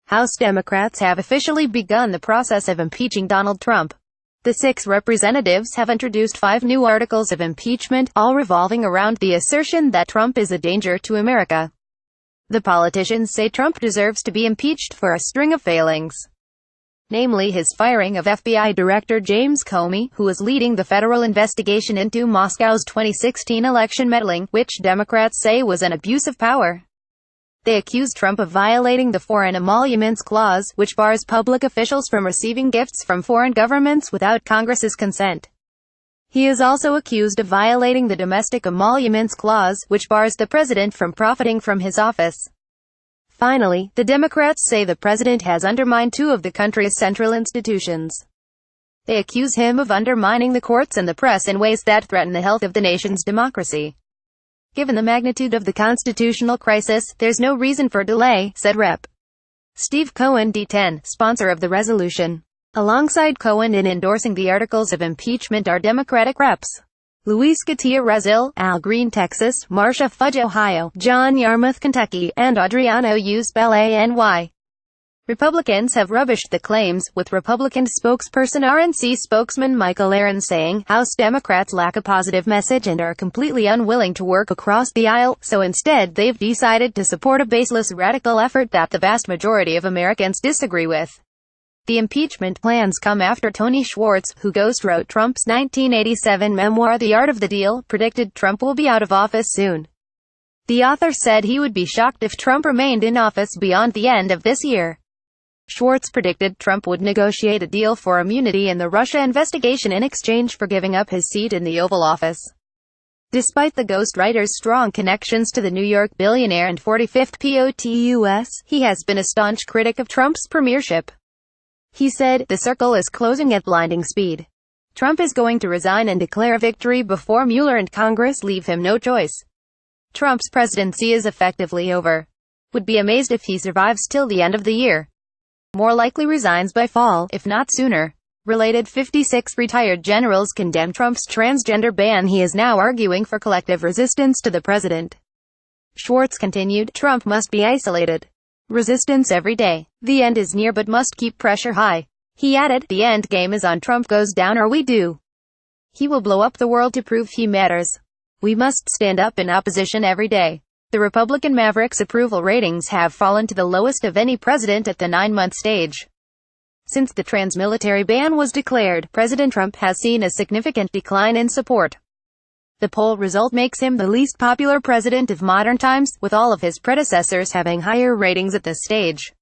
House Democrats have officially begun the process of impeaching Donald Trump. The 6 representatives have introduced 5 new articles of impeachment, all revolving around the assertion that Trump is a danger to America. The politicians say Trump deserves to be impeached for a string of failings, namely his firing of FBI Director James Comey, who was leading the federal investigation into Moscow's 2016 election meddling, which Democrats say was an abuse of power. They accuse Trump of violating the Foreign Emoluments Clause, which bars public officials from receiving gifts from foreign governments without Congress's consent. He is also accused of violating the Domestic Emoluments Clause, which bars the president from profiting from his office. Finally, the Democrats say the president has undermined 2 of the country's central institutions. They accuse him of undermining the courts and the press in ways that threaten the health of the nation's democracy. Given the magnitude of the constitutional crisis, there's no reason for delay, said Rep. Steve Cohen, D10, sponsor of the resolution. Alongside Cohen in endorsing the articles of impeachment are Democratic Reps. Luis Gutierrez, Al Green, Texas, Marcia Fudge, Ohio, John Yarmouth, Kentucky, and Adriano Uzbel, ANY. Republicans have rubbished the claims, with Republican spokesperson RNC spokesman Michael Aaron saying, House Democrats lack a positive message and are completely unwilling to work across the aisle, so instead they've decided to support a baseless radical effort that the vast majority of Americans disagree with. The impeachment plans come after Tony Schwartz, who ghostwrote Trump's 1987 memoir The Art of the Deal, predicted Trump will be out of office soon. The author said he would be shocked if Trump remained in office beyond the end of this year. Schwartz predicted Trump would negotiate a deal for immunity in the Russia investigation in exchange for giving up his seat in the Oval Office. Despite the ghostwriter's strong connections to the New York billionaire and 45th POTUS, he has been a staunch critic of Trump's premiership. He said, "The circle is closing at blinding speed. Trump is going to resign and declare victory before Mueller and Congress leave him no choice. Trump's presidency is effectively over. Would be amazed if he survives till the end of the year. More likely resigns by fall, if not sooner." Related 56 retired generals condemn Trump's transgender ban. He is now arguing for collective resistance to the president. Schwartz continued, "Trump must be isolated. Resistance every day. The end is near but must keep pressure high." He added, "The end game is on. Trump goes down or we do. He will blow up the world to prove he matters. We must stand up in opposition every day." The Republican Mavericks' approval ratings have fallen to the lowest of any president at the 9-month stage. Since the trans-military ban was declared, President Trump has seen a significant decline in support. The poll result makes him the least popular president of modern times, with all of his predecessors having higher ratings at this stage.